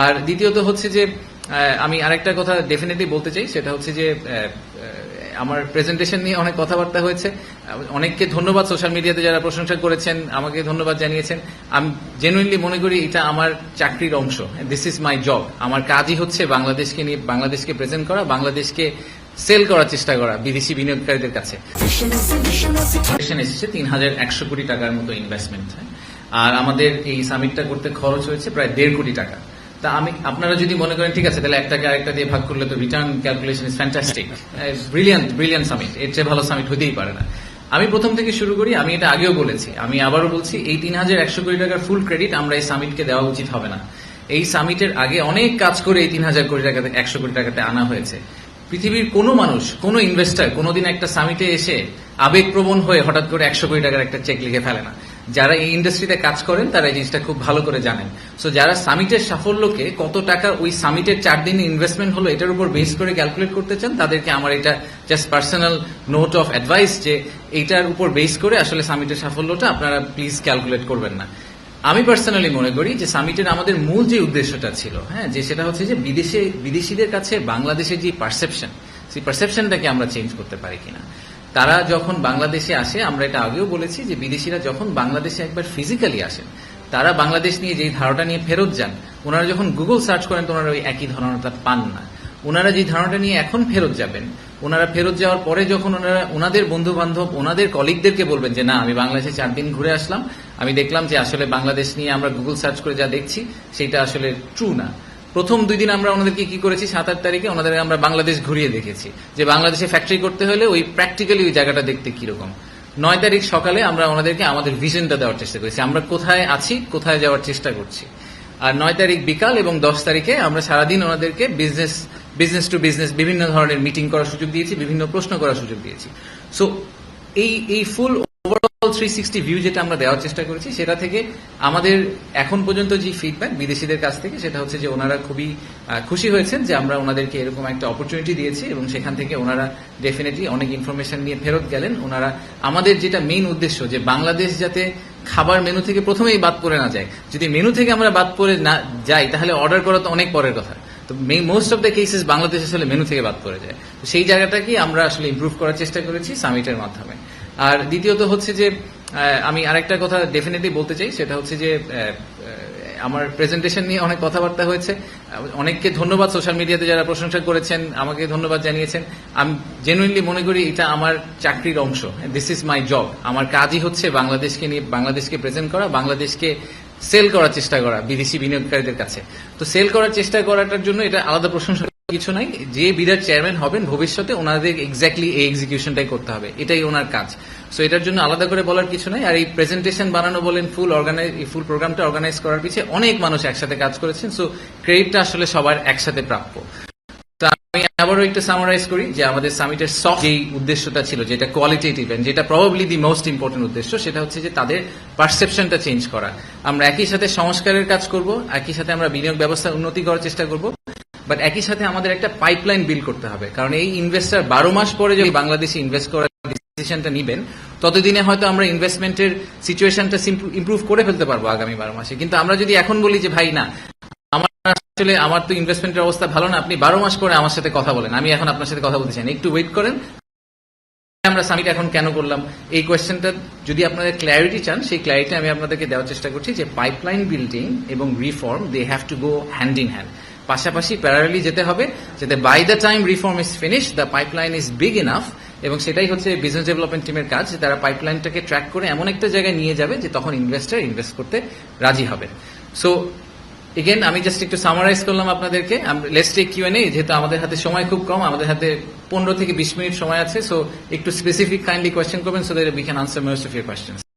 আর দ্বিতীয়ত হচ্ছে যে আমি আরেকটা কথা ডেফিনেটলি বলতে চাই, সেটা হচ্ছে যে আমার প্রেজেন্টেশন নিয়ে অনেক কথাবার্তা হয়েছে। অনেককে ধন্যবাদ, সোশ্যাল মিডিয়াতে যারা প্রশংসা করেছেন আমাকে ধন্যবাদ জানিয়েছেন। আমি জেনুইনলি মনে করি এটা আমার চাকরির অংশ। This is my job. আমার কাজই হচ্ছে বাংলাদেশকে নিয়ে বাংলাদেশকে প্রেজেন্ট করা, বাংলাদেশকে সেল করার চেষ্টা করা বিদেশি বিনিয়োগকারীদের কাছে। এসেছে ৩,১০০ কোটি টাকার মতো ইনভেস্টমেন্ট, আর আমাদের এই সামিটটা করতে খরচ হয়েছে প্রায় ১.৫ কোটি টাকা। তা আপনারা যদি মনে করেন ঠিক আছে তাহলে একটাকে আরেকটা দিয়ে ভাগ করলে তো return calculation is fantastic, brilliant summit, এর চেয়ে ভালো সামিট হতেই পারে না। আমি প্রথম থেকে শুরু করি, আমি এটা আগেও বলেছি, আমি আবারও বলছি, এই ৩,১০০ কোটি টাকার ফুল ক্রেডিট আমরা এই সামিটকে দেওয়া উচিত হবে না। এই সামিটের আগে অনেক কাজ করে এই ৩,০০০ কোটি টাকাতে ১০০ কোটি টাকাতে আনা হয়েছে। পৃথিবীর কোনো মানুষ, কোনো ইনভেস্টার কোনোদিন একটা সামিটে এসে আবেগপ্রবণ হয়ে হঠাৎ করে ১০০ কোটি টাকার একটা চেক লিখে ফেলে না। যারা এই ইন্ডাস্ট্রিতে কাজ করেন তারা এই জিনিসটা খুব ভালো করে জানেন। সো যারা সামিটের সাফল্যকে কত টাকা ওই সামিটের 4 দিনে ইনভেস্টমেন্ট হলো এটার উপর বেস করে ক্যালকুলেট করতে চান, তাদেরকে আমার এটা just personal note of advice যে এইটার উপর বেস করে আসলে সামিটের সাফল্যটা আপনারা প্লিজ ক্যালকুলেট করবেন না। আমি পার্সোনালি মনে করি যে সামিটের আমাদের মূল যে উদ্দেশ্যটা ছিল, যে সেটা হচ্ছে যে বিদেশিদের কাছে বাংলাদেশের যে পারসেপশন, সেই পারসেপশনটাকে আমরা চেঞ্জ করতে পারি কিনা। তারা যখন বাংলাদেশে আসে, আমরা এটা আগেও বলেছি যে বিদেশিরা যখন বাংলাদেশে একবার ফিজিক্যালি আসেন, তারা বাংলাদেশ নিয়ে যেই ধারণাটা নিয়ে ফেরত যান, ওনারা যখন গুগল সার্চ করেন তো ওনারা ওই একই ধারণাটা পান না। ওনারা যে ধারণাটা নিয়ে এখন ফেরত যাবেন, ওনারা ফেরত যাওয়ার পরে যখন ওনারা ওনাদের বন্ধু বান্ধব, ওনাদের কলিগদেরকে বলবেন যে না আমি বাংলাদেশে 4 দিন ঘুরে আসলাম, আমি দেখলাম যে আসলে বাংলাদেশ নিয়ে আমরা গুগল সার্চ করে যা দেখছি সেটা আসলে ট্রু না। প্রথম 2 দিন আমরা ওনাদেরকে কি করেছি, 7-8 তারিখে ওনাদের আমরা বাংলাদেশ ঘুরিয়ে দেখেছি যে বাংলাদেশে ফ্যাক্টরি করতে হলে ওই প্র্যাকটিক্যালি ওই জায়গাটা দেখতে কিরকম। 9 তারিখ সকালে আমরা ওনাদেরকে আমাদের ভিশনটা দেওয়ার চেষ্টা করেছি, আমরা কোথায় আছি, কোথায় যাওয়ার চেষ্টা করছি। আর 9 তারিখ বিকাল এবং 10 তারিখে আমরা সারাদিন ওনাদেরকে বিজনেস টু বিজনেস বিভিন্ন ধরনের মিটিং করার সুযোগ দিয়েছি, বিভিন্ন প্রশ্ন করার সুযোগ দিয়েছি। সো এই ফুল ওভারঅল 360 ভিউ যেটা আমরা দেওয়ার চেষ্টা করেছি, সেটা থেকে আমাদের এখন পর্যন্ত যে ফিডব্যাক বিদেশিদের কাছ থেকে সেটা হচ্ছে যে ওনারা খুবই খুশি হয়েছেন যে আমরা ওনাদেরকে এরকম একটা অপরচুনিটি দিয়েছি এবং সেখান থেকে ওনারা ডেফিনেটলি অনেক ইনফরমেশন নিয়ে ফেরত গেলেন। ওনারা আমাদের যেটা মেইন উদ্দেশ্য যে বাংলাদেশ যাতে খাবার মেনু থেকে প্রথমেই বাদ পড়ে না যায়, যদি মেনু থেকে আমরা বাদ পড়ে না যাই তাহলে অর্ডার করা তো অনেক পরের কথা। তো most of the cases Bangladesh আসলে মেনু থেকে বাদ পড়ে যায়। তো সেই জায়গাটাকে আমরা আসলে ইমপ্রুভ করার চেষ্টা করেছি সামিটের মাধ্যমে। আর দ্বিতীয়ত হচ্ছে যে আমি আরেকটা কথা ডেফিনেটলি বলতে চাই, সেটা হচ্ছে যে আমার প্রেজেন্টেশন নিয়ে অনেক কথাবার্তা হয়েছে। অনেককে ধন্যবাদ, সোশ্যাল মিডিয়াতে যারা প্রশংসা করেছেন আমাকে ধন্যবাদ জানিয়েছেন। আমি জেনুইনলি মনে করি এটা আমার চাকরির অংশ। This is my job. আমার কাজই হচ্ছে বাংলাদেশকে নিয়ে বাংলাদেশকে প্রেজেন্ট করা, বাংলাদেশকে সেল করার চেষ্টা করা বিদেশি বিনিয়োগকারীদের কাছে। তো সেল করার চেষ্টা করাটার জন্য এটা আলাদা প্রশংসা কিছু নাই। যে বিরাট চেয়ারম্যান হবেন ভবিষ্যতে ওনাদের এক্স্যাক্টলি এই এক্সিকিউশনটাই করতে হবে, এটাই ওনার কাজ। সো এটার জন্য আলাদা করে বলার কিছু নাই। আর এই প্রেজেন্টেশন বানানো বলেন, ফুল প্রোগ্রামটা অর্গানাইজ করার পিছিয়ে অনেক মানুষ একসাথে কাজ করেছেন। সো ক্রেডিটটা আসলে সবার একসাথে প্রাপ্য। তো আমি আবারও একটু সামারাইজ করি যে আমাদের সামিটের সফট যেই উদ্দেশ্যটা ছিল, যেটা কোয়ালিটেটিভ এন্ড যেটা প্রবাবলি দি মোস্ট ইম্পর্টেন্ট উদ্দেশ্য, সেটা হচ্ছে যে তাদের পারসেপশনটা চেঞ্জ করা। আমরা একই সাথে সংস্কারের কাজ করব, একই সাথে আমরা বিনিয়োগ ব্যবস্থার উন্নতি করার চেষ্টা করব, বাট একই সাথে আমাদের একটা পাইপলাইন বিল্ড করতে হবে। কারণ এই ইনভেস্টার 12 মাস পরে যদি বাংলাদেশে ইনভেস্ট করার ডিসিশনটা নিবেন, ততদিনে হয়তো আমরা ইনভেস্টমেন্টের সিচুয়েশনটা ইমপ্রুভ করে ফেলতে পারবো আগামী 12 মাসে। কিন্তু আমরা যদি এখন বলি যে ভাই না, আমার তো ইনভেস্টমেন্টের অবস্থা ভালো না, আপনি 12 মাস পরে আমার সাথে কথা বলেন, আমি এখন আপনার সাথে কথা বলতে চাই না, একটু ওয়েট করেন। আমরা সামিট এখন কেন করলাম এই কোয়েশ্চেনটা যদি আপনাদের ক্ল্যারিটি চান, সেই ক্ল্যারিটি আমি আপনাদেরকে দেওয়ার চেষ্টা করছি যে পাইপলাইন বিল্ডিং এবং reform they have to go hand in hand, পাশাপাশি প্যারালালি যেতে হবে, যাতে by the time reform is finish the pipeline is big enough. এবং সেটাই হচ্ছে বিজনেস ডেভেলপমেন্ট টিমের কাজ, যে তারা পাইপলাইনটাকে ট্র্যাক করে এমন একটা জায়গায় নিয়ে যাবে যে তখন ইনভেস্টার ইনভেস্ট করতে রাজি হবে। সো এগেন আমি জাস্ট একটু সামারাইজ করলাম আপনাদেরকে। লেটস টেক কিউএনএ, যেহেতু আমাদের হাতে সময় খুব কম, আমাদের হাতে 15 থেকে 20 মিনিট সময় আছে। সো একটু স্পেসিফিক কাইন্ডলি কোয়েশ্চেন করবেন so that we can answer most of your questions.